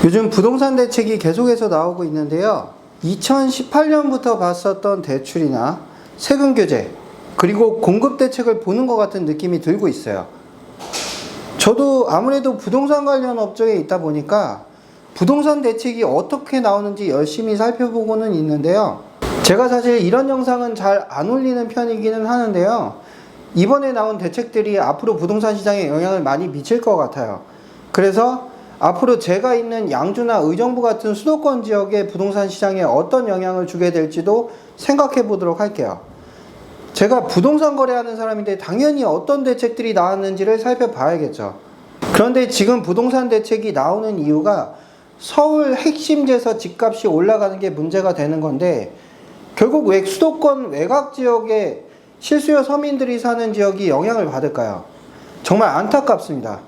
요즘 부동산 대책이 계속해서 나오고 있는데요. 2018년부터 봤었던 대출이나 세금 규제, 그리고 공급 대책을 보는 것 같은 느낌이 들고 있어요. 저도 아무래도 부동산 관련 업종에 있다 보니까 부동산 대책이 어떻게 나오는지 열심히 살펴보고는 있는데요. 제가 사실 이런 영상은 잘 안 올리는 편이기는 하는데요. 이번에 나온 대책들이 앞으로 부동산 시장에 영향을 많이 미칠 것 같아요. 그래서 앞으로 제가 있는 양주나 의정부 같은 수도권 지역의 부동산 시장에 어떤 영향을 주게 될지도 생각해 보도록 할게요. 제가 부동산 거래하는 사람인데 당연히 어떤 대책들이 나왔는지를 살펴봐야겠죠. 그런데 지금 부동산 대책이 나오는 이유가 서울 핵심지에서 집값이 올라가는 게 문제가 되는 건데, 결국 왜 수도권 외곽 지역에 실수요 서민들이 사는 지역이 영향을 받을까요? 정말 안타깝습니다.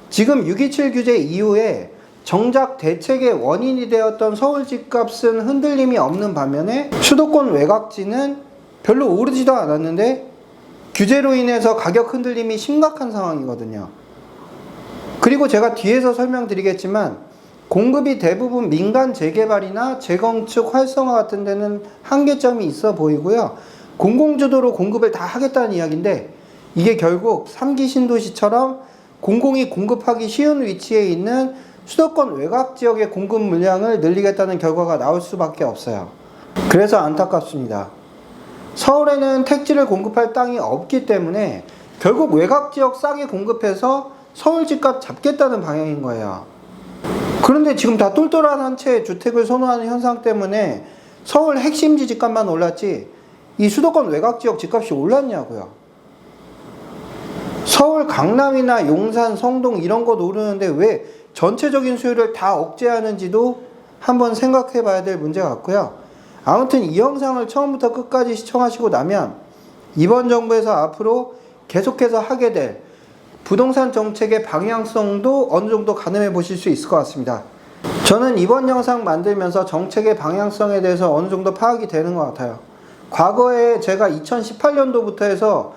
지금 6.27 규제 이후에 정작 대책의 원인이 되었던 서울 집값은 흔들림이 없는 반면에 수도권 외곽지는 별로 오르지도 않았는데 규제로 인해서 가격 흔들림이 심각한 상황이거든요. 그리고 제가 뒤에서 설명드리겠지만 공급이 대부분 민간 재개발이나 재건축 활성화 같은 데는 한계점이 있어 보이고요. 공공주도로 공급을 다 하겠다는 이야기인데, 이게 결국 3기 신도시처럼 공공이 공급하기 쉬운 위치에 있는 수도권 외곽 지역의 공급 물량을 늘리겠다는 결과가 나올 수밖에 없어요. 그래서 안타깝습니다. 서울에는 택지를 공급할 땅이 없기 때문에 결국 외곽 지역 싸게 공급해서 서울 집값 잡겠다는 방향인 거예요. 그런데 지금 다 똘똘한 한 채의 주택을 선호하는 현상 때문에 서울 핵심지 집값만 올랐지 이 수도권 외곽 지역 집값이 올랐냐고요. 서울 강남이나 용산, 성동 이런 곳 오르는데 왜 전체적인 수요를 다 억제하는지도 한번 생각해 봐야 될 문제 같고요. 아무튼 이 영상을 처음부터 끝까지 시청하시고 나면 이번 정부에서 앞으로 계속해서 하게 될 부동산 정책의 방향성도 어느 정도 가늠해 보실 수 있을 것 같습니다. 저는 이번 영상 만들면서 정책의 방향성에 대해서 어느 정도 파악이 되는 것 같아요. 과거에 제가 2018년도부터 해서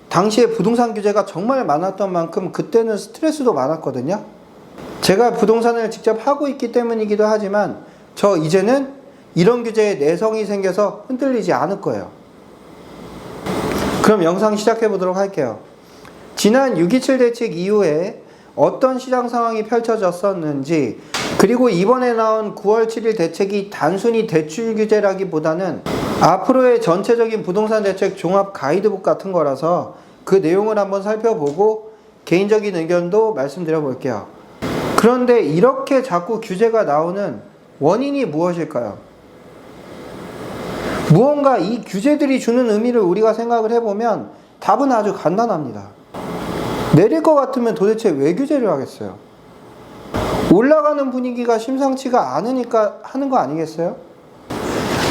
당시에 부동산 규제가 정말 많았던 만큼 그때는 스트레스도 많았거든요. 제가 부동산을 직접 하고 있기 때문이기도 하지만 저 이제는 이런 규제에 내성이 생겨서 흔들리지 않을 거예요. 그럼 영상 시작해 보도록 할게요. 지난 6.27 대책 이후에 어떤 시장 상황이 펼쳐졌었는지, 그리고 이번에 나온 9월 7일 대책이 단순히 대출 규제라기보다는 앞으로의 전체적인 부동산 대책 종합 가이드북 같은 거라서 그 내용을 한번 살펴보고 개인적인 의견도 말씀드려 볼게요. 그런데 이렇게 자꾸 규제가 나오는 원인이 무엇일까요? 무언가 이 규제들이 주는 의미를 우리가 생각을 해보면 답은 아주 간단합니다. 내릴 것 같으면 도대체 왜 규제를 하겠어요? 올라가는 분위기가 심상치가 않으니까 하는 거 아니겠어요?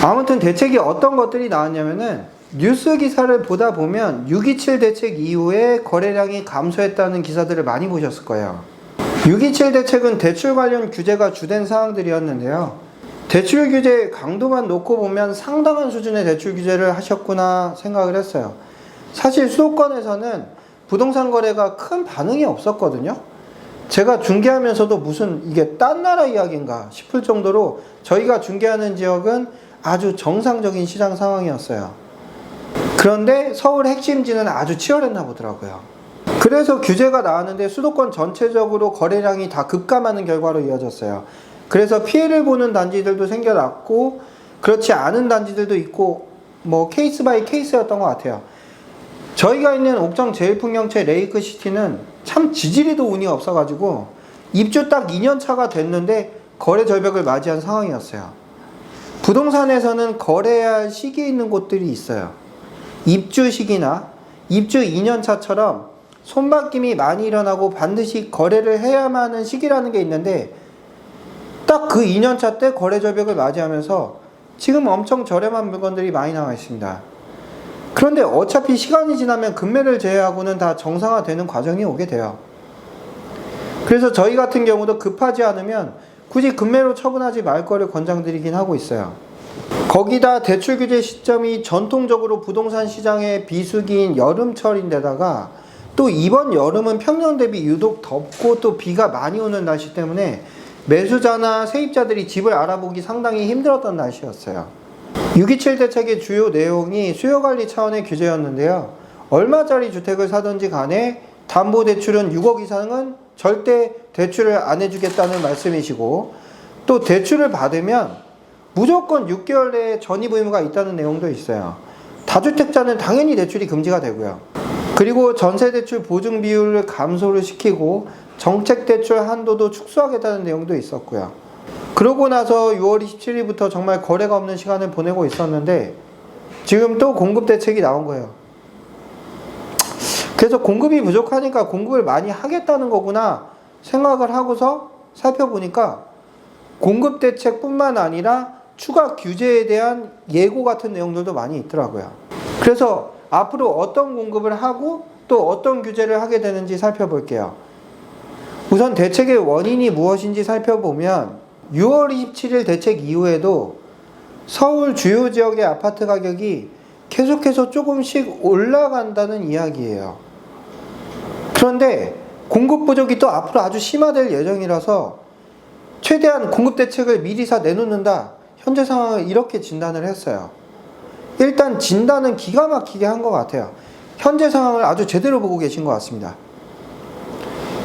아무튼 대책이 어떤 것들이 나왔냐면은 뉴스 기사를 보다 보면 6.27 대책 이후에 거래량이 감소했다는 기사들을 많이 보셨을 거예요. 6.27 대책은 대출 관련 규제가 주된 사항들이었는데요. 대출 규제 강도만 놓고 보면 상당한 수준의 대출 규제를 하셨구나 생각을 했어요. 사실 수도권에서는 부동산 거래가 큰 반응이 없었거든요. 제가 중개하면서도 무슨 이게 딴 나라 이야기인가 싶을 정도로 저희가 중개하는 지역은 아주 정상적인 시장 상황이었어요. 그런데 서울 핵심지는 아주 치열했나 보더라고요. 그래서 규제가 나왔는데 수도권 전체적으로 거래량이 다 급감하는 결과로 이어졌어요. 그래서 피해를 보는 단지들도 생겨났고 그렇지 않은 단지들도 있고 뭐 케이스 바이 케이스였던 것 같아요. 저희가 있는 옥정 제일풍경채 레이크시티는 참 지지리도 운이 없어가지고 입주 딱 2년 차가 됐는데 거래 절벽을 맞이한 상황이었어요. 부동산에서는 거래해야 할 시기에 있는 곳들이 있어요. 입주 시기나 입주 2년 차처럼 손바뀜이 많이 일어나고 반드시 거래를 해야만 하는 시기라는 게 있는데 딱 그 2년 차 때 거래 절벽을 맞이하면서 지금 엄청 저렴한 물건들이 많이 나와 있습니다. 그런데 어차피 시간이 지나면 금매를 제외하고는 다 정상화되는 과정이 오게 돼요. 그래서 저희 같은 경우도 급하지 않으면 굳이 금매로 처분하지 말 거를 권장드리긴 하고 있어요. 거기다 대출 규제 시점이 전통적으로 부동산 시장의 비수기인 여름철인데다가 또 이번 여름은 평년 대비 유독 덥고 또 비가 많이 오는 날씨 때문에 매수자나 세입자들이 집을 알아보기 상당히 힘들었던 날씨였어요. 6.27 대책의 주요 내용이 수요관리 차원의 규제였는데요. 얼마짜리 주택을 사든지 간에 담보대출은 6억 이상은 절대 대출을 안 해주겠다는 말씀이시고, 또 대출을 받으면 무조건 6개월 내에 전입 의무가 있다는 내용도 있어요. 다주택자는 당연히 대출이 금지가 되고요. 그리고 전세대출 보증 비율을 감소를 시키고 정책대출 한도도 축소하겠다는 내용도 있었고요. 그러고 나서 6월 27일부터 정말 거래가 없는 시간을 보내고 있었는데 지금 또 공급 대책이 나온 거예요. 그래서 공급이 부족하니까 공급을 많이 하겠다는 거구나 생각을 하고서 살펴보니까 공급 대책뿐만 아니라 추가 규제에 대한 예고 같은 내용들도 많이 있더라고요. 그래서 앞으로 어떤 공급을 하고 또 어떤 규제를 하게 되는지 살펴볼게요. 우선 대책의 원인이 무엇인지 살펴보면 6월 27일 대책 이후에도 서울 주요 지역의 아파트 가격이 계속해서 조금씩 올라간다는 이야기예요. 그런데 공급 부족이 또 앞으로 아주 심화될 예정이라서 최대한 공급 대책을 미리 내놓는다. 현재 상황을 이렇게 진단을 했어요. 일단 진단은 기가 막히게 한 것 같아요. 현재 상황을 아주 제대로 보고 계신 것 같습니다.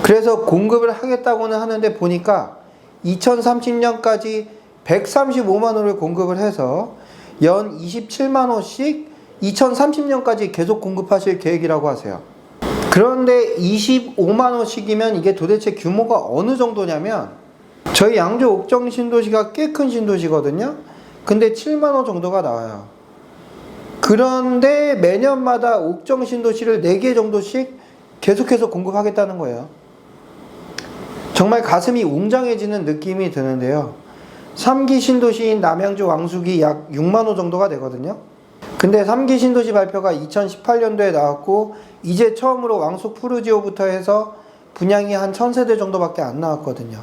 그래서 공급을 하겠다고는 하는데 보니까 2030년까지 135만 호를 공급을 해서 연 27만 호씩 2030년까지 계속 공급하실 계획이라고 하세요. 그런데 25만 호씩이면 이게 도대체 규모가 어느 정도냐면 저희 양주 옥정 신도시가 꽤 큰 신도시거든요. 근데 7만 호 정도가 나와요. 그런데 매년마다 옥정 신도시를 4개 정도씩 계속해서 공급하겠다는 거예요. 정말 가슴이 웅장해지는 느낌이 드는데요. 3기 신도시인 남양주 왕숙이 약 6만 호 정도가 되거든요. 근데 3기 신도시 발표가 2018년도에 나왔고 이제 처음으로 왕숙 푸르지오부터 해서 분양이 한 1000세대 정도밖에 안 나왔거든요.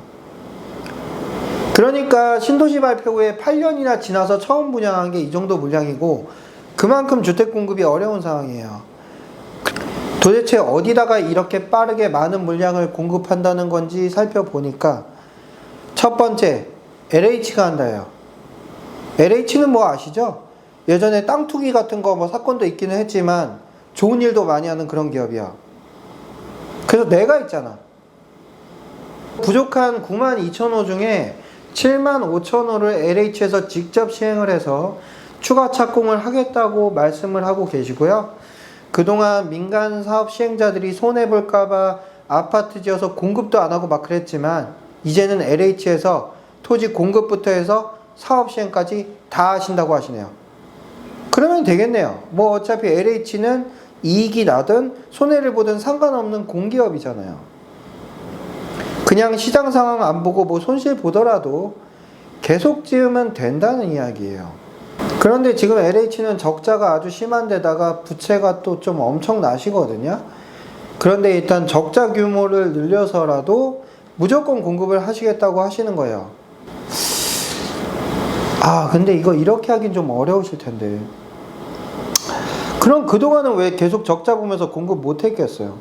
그러니까 신도시 발표 후에 8년이나 지나서 처음 분양한 게 이 정도 물량이고 그만큼 주택 공급이 어려운 상황이에요. 도대체 어디다가 이렇게 빠르게 많은 물량을 공급한다는 건지 살펴보니까 첫 번째, LH가 한다예요. LH는 뭐 아시죠? 예전에 땅 투기 같은 거 사건도 있기는 했지만 좋은 일도 많이 하는 그런 기업이야. 그래서 내가 있잖아. 부족한 92,000호 중에 75,000호를 LH에서 직접 시행을 해서 추가 착공을 하겠다고 말씀을 하고 계시고요. 그동안 민간 사업 시행자들이 손해볼까봐 아파트 지어서 공급도 안 하고 막 그랬지만 이제는 LH에서 토지 공급부터 해서 사업 시행까지 다 하신다고 하시네요. 그러면 되겠네요. 뭐 어차피 LH는 이익이 나든 손해를 보든 상관없는 공기업이잖아요. 그냥 시장 상황 안 보고 뭐 손실 보더라도 계속 지으면 된다는 이야기예요. 그런데 지금 LH는 적자가 아주 심한 데다가 부채가 또 좀 엄청 나시거든요. 그런데 일단 적자 규모를 늘려서라도 무조건 공급을 하시겠다고 하시는 거예요. 근데 이거 이렇게 하긴 좀 어려우실 텐데. 그럼 그동안은 왜 계속 적자 보면서 공급 못 했겠어요?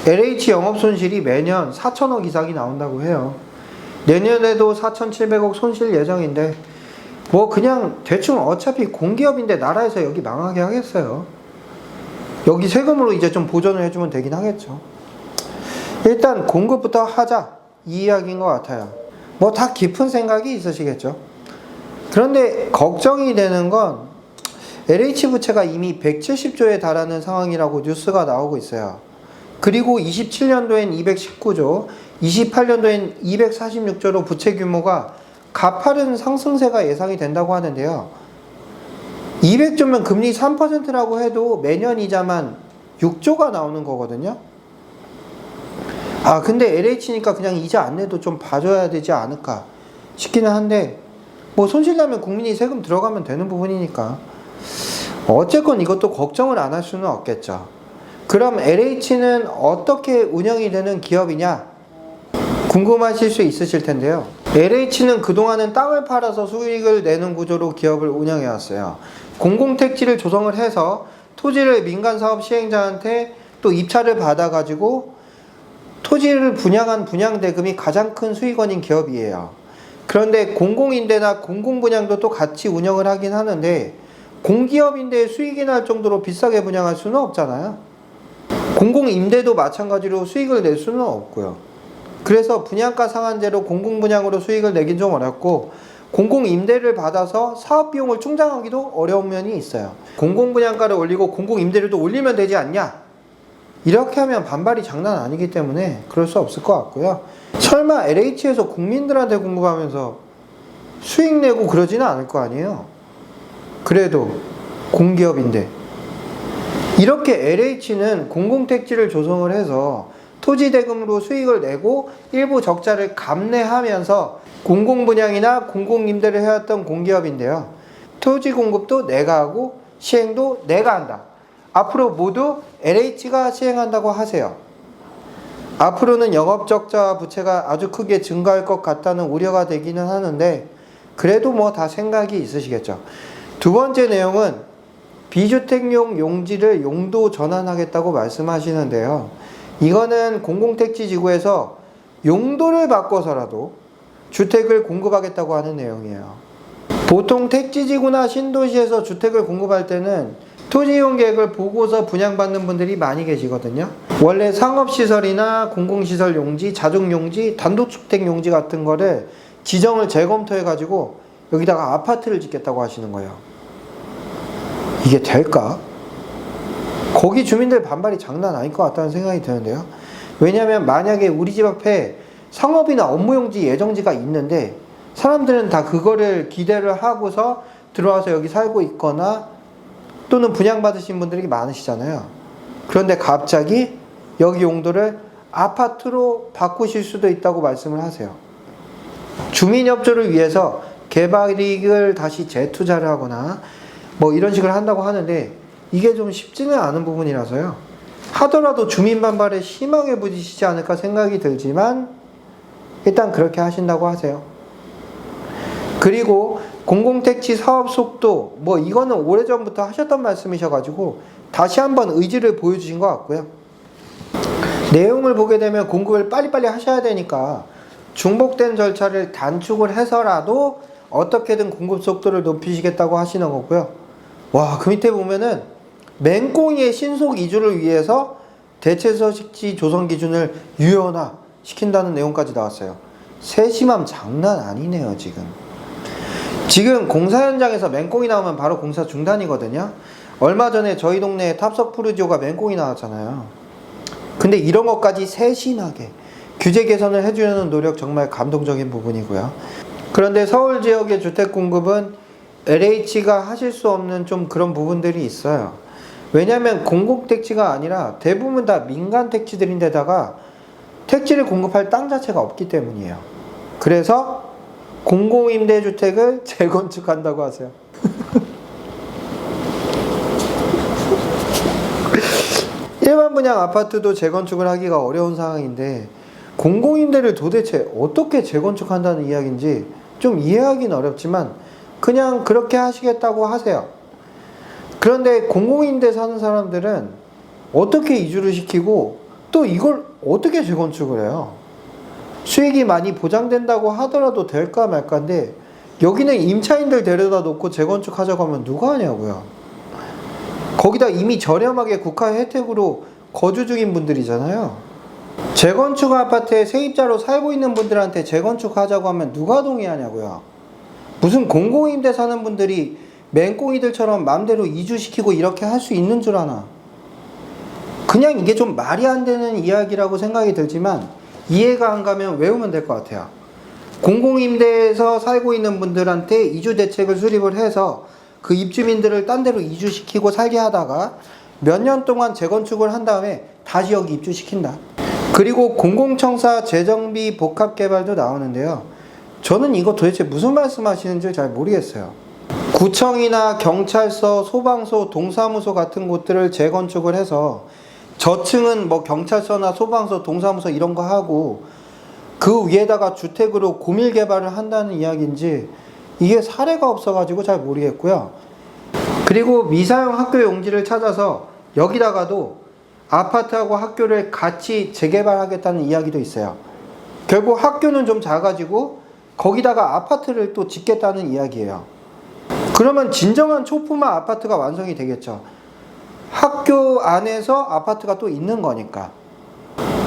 LH 영업 손실이 매년 4천억 이상이 나온다고 해요. 내년에도 4,700억 손실 예정인데 뭐 그냥 대충 어차피 공기업인데 나라에서 여기 망하게 하겠어요. 여기 세금으로 이제 좀 보전을 해주면 되긴 하겠죠. 일단 공급부터 하자 이 이야기인 것 같아요. 뭐 다 깊은 생각이 있으시겠죠. 그런데 걱정이 되는 건 LH 부채가 이미 170조에 달하는 상황이라고 뉴스가 나오고 있어요. 그리고 27년도엔 219조, 28년도엔 246조로 부채 규모가 가파른 상승세가 예상이 된다고 하는데요. 200조면 금리 3%라고 해도 매년 이자만 6조가 나오는 거거든요. 근데 LH니까 그냥 이자 안 내도 좀 봐줘야 되지 않을까 싶기는 한데 뭐 손실나면 국민이 세금 들어가면 되는 부분이니까 어쨌건 이것도 걱정을 안 할 수는 없겠죠. 그럼 LH는 어떻게 운영이 되는 기업이냐 궁금하실 수 있으실 텐데요. LH는 그동안은 땅을 팔아서 수익을 내는 구조로 기업을 운영해 왔어요. 공공택지를 조성을 해서 토지를 민간 사업 시행자한테 또 입찰을 받아가지고 토지를 분양한 분양대금이 가장 큰 수익원인 기업이에요. 그런데 공공임대나 공공분양도 또 같이 운영을 하긴 하는데 공기업인데 수익이 날 정도로 비싸게 분양할 수는 없잖아요. 공공임대도 마찬가지로 수익을 낼 수는 없고요. 그래서 분양가 상한제로 공공분양으로 수익을 내긴 좀 어렵고 공공임대를 받아서 사업비용을 충당하기도 어려운 면이 있어요. 공공분양가를 올리고 공공임대료도 올리면 되지 않냐? 이렇게 하면 반발이 장난 아니기 때문에 그럴 수 없을 것 같고요. 설마 LH에서 국민들한테 공급하면서 수익 내고 그러지는 않을 거 아니에요. 그래도 공기업인데 이렇게 LH는 공공택지를 조성을 해서 토지대금으로 수익을 내고 일부 적자를 감내하면서 공공분양이나 공공임대를 해왔던 공기업인데요. 토지 공급도 내가 하고 시행도 내가 한다. 앞으로 모두 LH가 시행한다고 하세요. 앞으로는 영업적자와 부채가 아주 크게 증가할 것 같다는 우려가 되기는 하는데 그래도 뭐 다 생각이 있으시겠죠. 두 번째 내용은 비주택용 용지를 용도 전환하겠다고 말씀하시는데요. 이거는 공공택지지구에서 용도를 바꿔서라도 주택을 공급하겠다고 하는 내용이에요. 보통 택지지구나 신도시에서 주택을 공급할 때는 토지이용 계획을 보고서 분양받는 분들이 많이 계시거든요. 원래 상업시설이나 공공시설 용지, 자족용지, 단독주택 용지 같은 거를 지정을 재검토해가지고 여기다가 아파트를 짓겠다고 하시는 거예요. 이게 될까? 거기 주민들 반발이 장난 아닐 것 같다는 생각이 드는데요. 왜냐하면 만약에 우리 집 앞에 상업이나 업무용지 예정지가 있는데 사람들은 다 그거를 기대를 하고서 들어와서 여기 살고 있거나 또는 분양받으신 분들이 많으시잖아요. 그런데 갑자기 여기 용도를 아파트로 바꾸실 수도 있다고 말씀을 하세요. 주민협조를 위해서 개발이익을 다시 재투자를 하거나 뭐 이런 식으로 한다고 하는데 이게 좀 쉽지는 않은 부분이라서요. 하더라도 주민 반발에 심하게 부딪히지 않을까 생각이 들지만 일단 그렇게 하신다고 하세요. 그리고 공공택지 사업 속도 뭐 이거는 오래전부터 하셨던 말씀이셔가지고 다시 한번 의지를 보여주신 것 같고요. 내용을 보게 되면 공급을 빨리빨리 하셔야 되니까 중복된 절차를 단축을 해서라도 어떻게든 공급 속도를 높이시겠다고 하시는 거고요. 와, 그 밑에 보면은 맹꽁이의 신속 이주를 위해서 대체서식지 조성 기준을 유연화 시킨다는 내용까지 나왔어요. 세심함 장난 아니네요, 지금 공사 현장에서 맹꽁이 나오면 바로 공사 중단이거든요. 얼마 전에 저희 동네에 탑석푸르지오가 맹꽁이 나왔잖아요. 근데 이런 것까지 세심하게 규제 개선을 해주려는 노력 정말 감동적인 부분이고요. 그런데 서울 지역의 주택 공급은 LH가 하실 수 없는 좀 그런 부분들이 있어요. 왜냐하면 공공택지가 아니라 대부분 다 민간 택지들인데다가 택지를 공급할 땅 자체가 없기 때문이에요. 그래서 공공임대주택을 재건축한다고 하세요. 일반 분양 아파트도 재건축을 하기가 어려운 상황인데 공공임대를 도대체 어떻게 재건축한다는 이야기인지 좀 이해하기는 어렵지만 그냥 그렇게 하시겠다고 하세요. 그런데 공공임대 사는 사람들은 어떻게 이주를 시키고 또 이걸 어떻게 재건축을 해요? 수익이 많이 보장된다고 하더라도 될까 말까인데 여기는 임차인들 데려다 놓고 재건축하자고 하면 누가 하냐고요. 거기다 이미 저렴하게 국가 혜택으로 거주 중인 분들이잖아요. 재건축 아파트에 세입자로 살고 있는 분들한테 재건축하자고 하면 누가 동의하냐고요. 무슨 공공임대 사는 분들이 맹꽁이들처럼 마음대로 이주시키고 이렇게 할 수 있는 줄 아나. 그냥 이게 좀 말이 안 되는 이야기라고 생각이 들지만 이해가 안 가면 외우면 될 것 같아요. 공공임대에서 살고 있는 분들한테 이주 대책을 수립을 해서 그 입주민들을 딴 데로 이주시키고 살게 하다가 몇 년 동안 재건축을 한 다음에 다시 여기 입주시킨다. 그리고 공공청사 재정비 복합개발도 나오는데요. 저는 이거 도대체 무슨 말씀하시는지 잘 모르겠어요. 구청이나 경찰서, 소방서, 동사무소 같은 곳들을 재건축을 해서 저층은 뭐 경찰서나 소방서, 동사무소 이런 거 하고 그 위에다가 주택으로 고밀 개발을 한다는 이야기인지 이게 사례가 없어가지고 잘 모르겠고요. 그리고 미사용 학교 용지를 찾아서 여기다가도 아파트하고 학교를 같이 재개발하겠다는 이야기도 있어요. 결국 학교는 좀 작아지고 거기다가 아파트를 또 짓겠다는 이야기예요. 그러면 진정한 초품화 아파트가 완성이 되겠죠. 학교 안에서 아파트가 또 있는 거니까.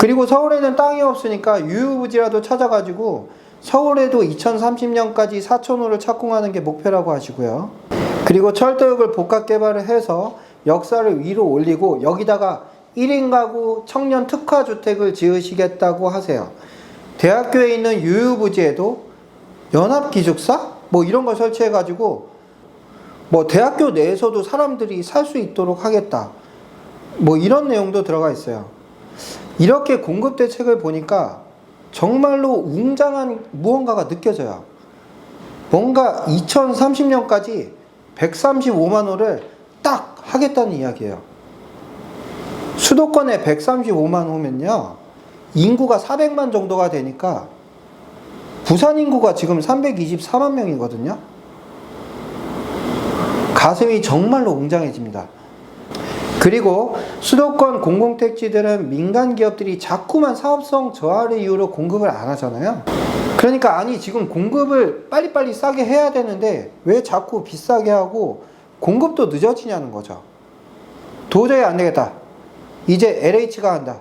그리고 서울에는 땅이 없으니까 유유부지라도 찾아가지고 서울에도 2030년까지 4,000호를 착공하는 게 목표라고 하시고요. 그리고 철도역을 복합 개발을 해서 역사를 위로 올리고 여기다가 1인 가구 청년 특화주택을 지으시겠다고 하세요. 대학교에 있는 유유부지에도 연합기숙사? 뭐 이런 걸 설치해가지고 뭐 대학교 내에서도 사람들이 살 수 있도록 하겠다. 뭐 이런 내용도 들어가 있어요. 이렇게 공급 대책을 보니까 정말로 웅장한 무언가가 느껴져요. 뭔가 2030년까지 135만 호를 딱 하겠다는 이야기예요. 수도권에 135만 호면요, 인구가 400만 정도가 되니까 부산 인구가 지금 324만 명이거든요. 가슴이 정말로 웅장해집니다. 그리고 수도권 공공택지들은 민간 기업들이 자꾸만 사업성 저하를 이유로 공급을 안 하잖아요. 그러니까 아니 지금 공급을 빨리빨리 싸게 해야 되는데 왜 자꾸 비싸게 하고 공급도 늦어지냐는 거죠. 도저히 안 되겠다. 이제 LH가 한다.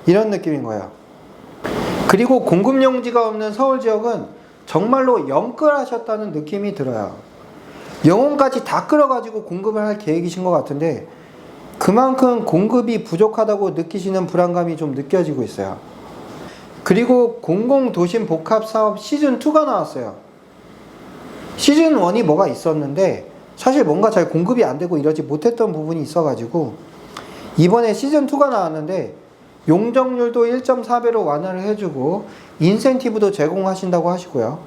이런 느낌인 거예요. 그리고 공급 용지가 없는 서울 지역은 정말로 영끌하셨다는 느낌이 들어요. 영혼까지 다 끌어가지고 공급을 할 계획이신 것 같은데 그만큼 공급이 부족하다고 느끼시는 불안감이 좀 느껴지고 있어요. 그리고 공공도심 복합사업 시즌2가 나왔어요. 시즌1이 뭐가 있었는데 사실 뭔가 잘 공급이 안 되고 이러지 못했던 부분이 있어가지고 이번에 시즌2가 나왔는데 용적률도 1.4배로 완화를 해주고 인센티브도 제공하신다고 하시고요.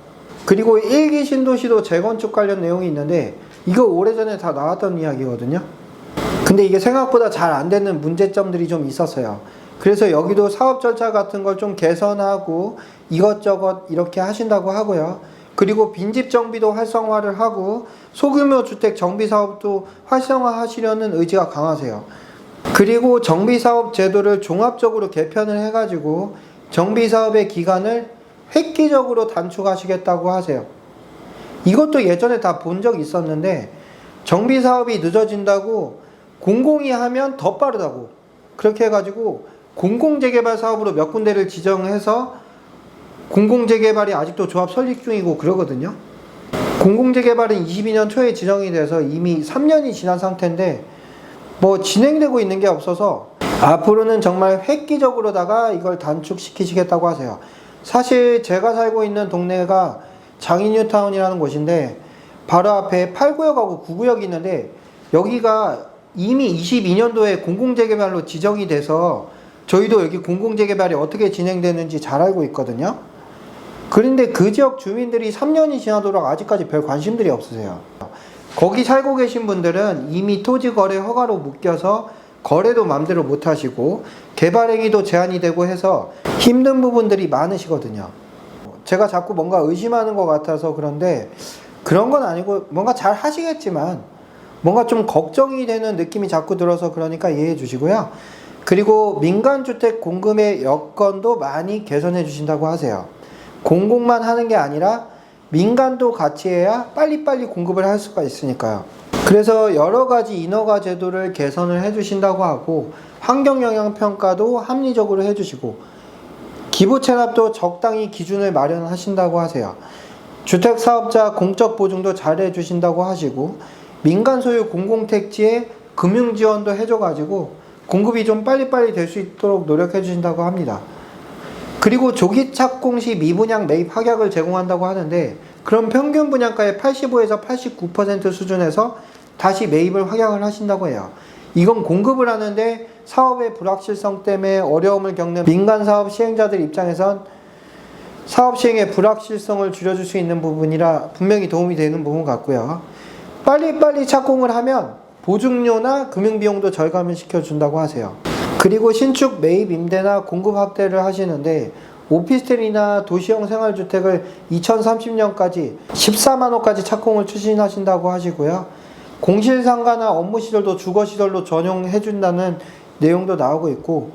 그리고 1기 신도시도 재건축 관련 내용이 있는데 이거 오래전에 다 나왔던 이야기거든요. 근데 이게 생각보다 잘 안 되는 문제점들이 좀 있었어요. 그래서 여기도 사업 절차 같은 걸 좀 개선하고 이것저것 이렇게 하신다고 하고요. 그리고 빈집 정비도 활성화를 하고 소규모 주택 정비 사업도 활성화하시려는 의지가 강하세요. 그리고 정비 사업 제도를 종합적으로 개편을 해가지고 정비 사업의 기간을 획기적으로 단축하시겠다고 하세요. 이것도 예전에 다 본 적 있었는데 정비 사업이 늦어진다고 공공이 하면 더 빠르다고 그렇게 해가지고 공공재개발 사업으로 몇 군데를 지정해서 공공재개발이 아직도 조합 설립 중이고 그러거든요. 공공재개발은 22년 초에 지정이 돼서 이미 3년이 지난 상태인데 뭐 진행되고 있는 게 없어서 앞으로는 정말 획기적으로다가 이걸 단축시키시겠다고 하세요. 사실 제가 살고 있는 동네가 장인뉴타운이라는 곳인데 바로 앞에 8구역하고 9구역이 있는데 여기가 이미 22년도에 공공재개발로 지정이 돼서 저희도 여기 공공재개발이 어떻게 진행되는지 잘 알고 있거든요. 그런데 그 지역 주민들이 3년이 지나도록 아직까지 별 관심들이 없으세요. 거기 살고 계신 분들은 이미 토지거래 허가로 묶여서 거래도 맘대로 못 하시고 개발행위도 제한이 되고 해서 힘든 부분들이 많으시거든요. 제가 자꾸 뭔가 의심하는 것 같아서 그런데 그런 건 아니고 뭔가 잘 하시겠지만 뭔가 좀 걱정이 되는 느낌이 자꾸 들어서 그러니까 이해해 주시고요. 그리고 민간주택 공급의 여건도 많이 개선해 주신다고 하세요. 공공만 하는 게 아니라 민간도 같이 해야 빨리빨리 공급을 할 수가 있으니까요. 그래서 여러 가지 인허가 제도를 개선을 해주신다고 하고 환경영향평가도 합리적으로 해주시고 기부채납도 적당히 기준을 마련하신다고 하세요. 주택사업자 공적 보증도 잘 해주신다고 하시고 민간 소유 공공택지에 금융지원도 해줘가지고 공급이 좀 빨리빨리 될 수 있도록 노력해 주신다고 합니다. 그리고 조기 착공 시 미분양 매입 확약을 제공한다고 하는데 그럼 평균 분양가의 85에서 89% 수준에서 다시 매입을 확약을 하신다고 해요. 이건 공급을 하는데 사업의 불확실성 때문에 어려움을 겪는 민간 사업 시행자들 입장에선 사업 시행의 불확실성을 줄여줄 수 있는 부분이라 분명히 도움이 되는 부분 같고요. 빨리빨리 착공을 하면 보증료나 금융비용도 절감을 시켜준다고 하세요. 그리고 신축 매입 임대나 공급 확대를 하시는데 오피스텔이나 도시형 생활주택을 2030년까지 14만 호까지 착공을 추진하신다고 하시고요. 공실상가나 업무시설도 주거시설로 전용해준다는 내용도 나오고 있고,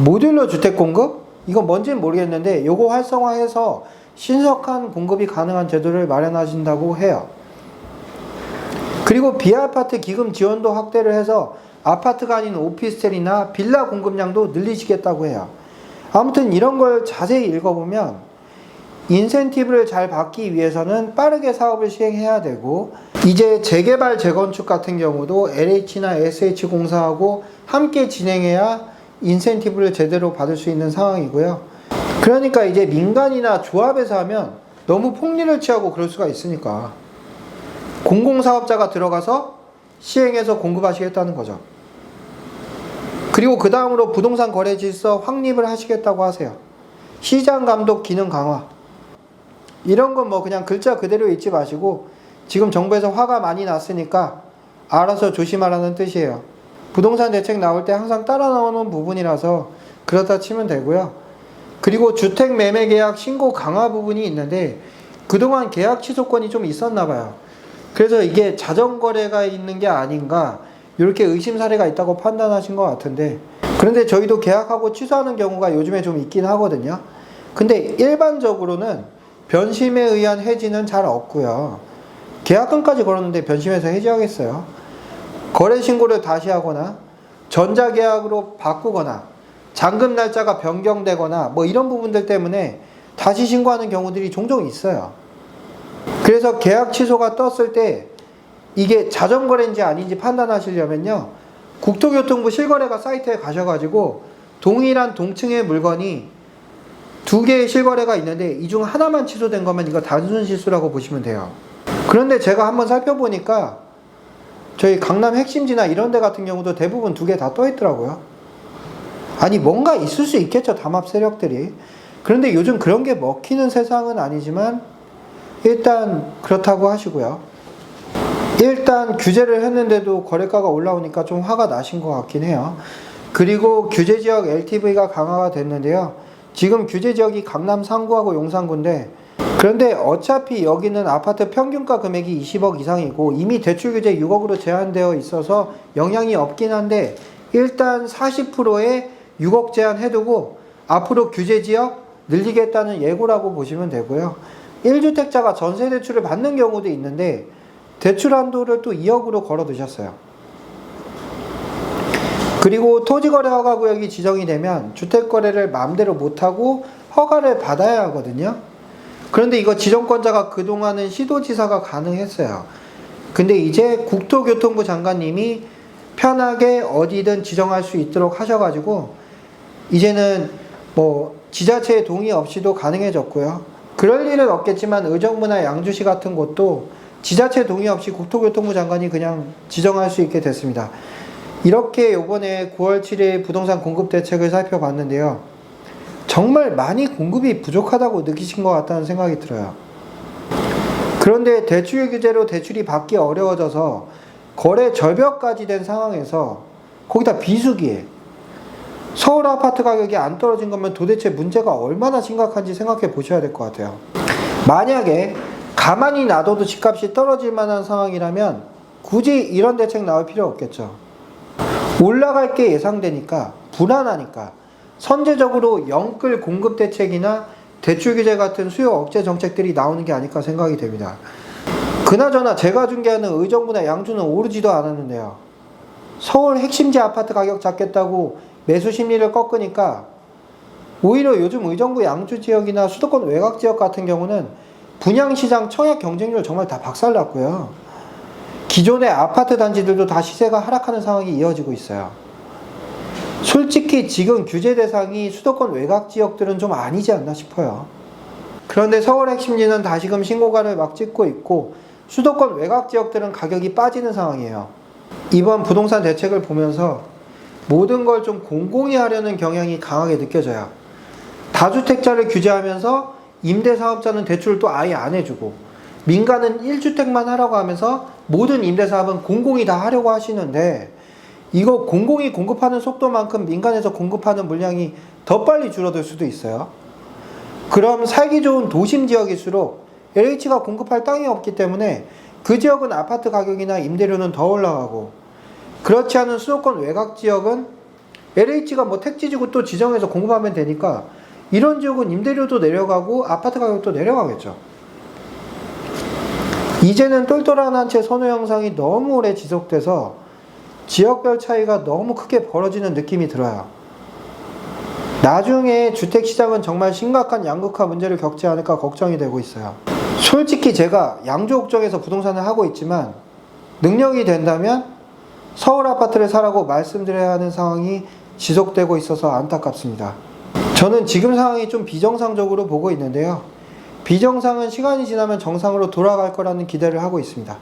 모듈러 주택 공급? 이건 뭔지는 모르겠는데 요거 활성화해서 신속한 공급이 가능한 제도를 마련하신다고 해요. 그리고 비아파트 기금 지원도 확대를 해서 아파트가 아닌 오피스텔이나 빌라 공급량도 늘리시겠다고 해요. 아무튼 이런 걸 자세히 읽어보면 인센티브를 잘 받기 위해서는 빠르게 사업을 시행해야 되고, 이제 재개발 재건축 같은 경우도 LH나 SH공사하고 함께 진행해야 인센티브를 제대로 받을 수 있는 상황이고요. 그러니까 이제 민간이나 조합에서 하면 너무 폭리를 취하고 그럴 수가 있으니까 공공사업자가 들어가서 시행해서 공급하시겠다는 거죠. 그리고 그 다음으로 부동산 거래 질서 확립을 하시겠다고 하세요. 시장 감독 기능 강화. 이런 건 뭐 그냥 글자 그대로 읽지 마시고 지금 정부에서 화가 많이 났으니까 알아서 조심하라는 뜻이에요. 부동산 대책 나올 때 항상 따라 나오는 부분이라서 그렇다 치면 되고요. 그리고 주택 매매 계약 신고 강화 부분이 있는데 그동안 계약 취소권이 좀 있었나 봐요. 그래서 이게 자전거래가 있는 게 아닌가 이렇게 의심 사례가 있다고 판단하신 것 같은데, 그런데 저희도 계약하고 취소하는 경우가 요즘에 좀 있긴 하거든요. 근데 일반적으로는 변심에 의한 해지는 잘 없고요. 계약금까지 걸었는데 변심해서 해지하겠어요? 거래 신고를 다시 하거나 전자계약으로 바꾸거나 잔금 날짜가 변경되거나 뭐 이런 부분들 때문에 다시 신고하는 경우들이 종종 있어요. 그래서 계약 취소가 떴을 때 이게 자전거래인지 아닌지 판단하시려면요, 국토교통부 실거래가 사이트에 가셔가지고 동일한 동층의 물건이 두 개의 실거래가 있는데 이 중 하나만 취소된 거면 이거 단순 실수라고 보시면 돼요. 그런데 제가 한번 살펴보니까 저희 강남 핵심지나 이런 데 같은 경우도 대부분 두 개 다 떠 있더라고요. 아니 뭔가 있을 수 있겠죠, 담합 세력들이. 그런데 요즘 그런 게 먹히는 세상은 아니지만 일단 그렇다고 하시고요. 일단 규제를 했는데도 거래가가 올라오니까 좀 화가 나신 것 같긴 해요. 그리고 규제지역 LTV가 강화가 됐는데요. 지금 규제지역이 강남 상구하고 용산구인데, 그런데 어차피 여기는 아파트 평균가 금액이 20억 이상이고 이미 대출 규제 6억으로 제한되어 있어서 영향이 없긴 한데, 일단 40%에 6억 제한해두고 앞으로 규제지역 늘리겠다는 예고라고 보시면 되고요. 1주택자가 전세대출을 받는 경우도 있는데 대출 한도를 또 2억으로 걸어두셨어요. 그리고 토지거래 허가구역이 지정이 되면 주택거래를 마음대로 못하고 허가를 받아야 하거든요. 그런데 이거 지정권자가 그동안은 시도지사가 가능했어요. 근데 이제 국토교통부 장관님이 편하게 어디든 지정할 수 있도록 하셔가지고 이제는 뭐 지자체의 동의 없이도 가능해졌고요. 그럴 일은 없겠지만 의정부나 양주시 같은 곳도 지자체 동의 없이 국토교통부 장관이 그냥 지정할 수 있게 됐습니다. 이렇게 요번에 9월 7일 부동산 공급 대책을 살펴봤는데요. 정말 많이 공급이 부족하다고 느끼신 것 같다는 생각이 들어요. 그런데 대출 규제로 대출이 받기 어려워져서 거래 절벽까지 된 상황에서 거기다 비수기에 서울 아파트 가격이 안 떨어진 거면 도대체 문제가 얼마나 심각한지 생각해 보셔야 될 것 같아요. 만약에 가만히 놔둬도 집값이 떨어질 만한 상황이라면 굳이 이런 대책 나올 필요 없겠죠. 올라갈 게 예상되니까, 불안하니까 선제적으로 영끌 공급 대책이나 대출 규제 같은 수요 억제 정책들이 나오는 게 아닐까 생각이 됩니다. 그나저나 제가 중개하는 의정부나 양주는 오르지도 않았는데요. 서울 핵심지 아파트 가격 잡겠다고 매수 심리를 꺾으니까 오히려 요즘 의정부 양주 지역이나 수도권 외곽 지역 같은 경우는 분양시장 청약 경쟁률 정말 다 박살났고요. 기존의 아파트 단지들도 다 시세가 하락하는 상황이 이어지고 있어요. 솔직히 지금 규제 대상이 수도권 외곽 지역들은 좀 아니지 않나 싶어요. 그런데 서울 핵심지는 다시금 신고가를 막 찍고 있고 수도권 외곽 지역들은 가격이 빠지는 상황이에요. 이번 부동산 대책을 보면서 모든 걸 좀 공공히 하려는 경향이 강하게 느껴져요. 다주택자를 규제하면서 임대사업자는 대출을 또 아예 안 해주고 민간은 1주택만 하라고 하면서 모든 임대사업은 공공이 다 하려고 하시는데, 이거 공공이 공급하는 속도만큼 민간에서 공급하는 물량이 더 빨리 줄어들 수도 있어요. 그럼 살기 좋은 도심 지역일수록 LH가 공급할 땅이 없기 때문에 그 지역은 아파트 가격이나 임대료는 더 올라가고, 그렇지 않은 수도권 외곽 지역은 LH가 뭐 택지지구 또 지정해서 공급하면 되니까 이런 지역은 임대료도 내려가고 아파트 가격도 내려가겠죠. 이제는 똘똘한 한 채 선호 형상이 너무 오래 지속돼서 지역별 차이가 너무 크게 벌어지는 느낌이 들어요. 나중에 주택시장은 정말 심각한 양극화 문제를 겪지 않을까 걱정이 되고 있어요. 솔직히 제가 양조 옥정에서 부동산을 하고 있지만 능력이 된다면 서울 아파트를 사라고 말씀드려야 하는 상황이 지속되고 있어서 안타깝습니다. 저는 지금 상황이 좀 비정상적으로 보고 있는데요. 비정상은 시간이 지나면 정상으로 돌아갈 거라는 기대를 하고 있습니다.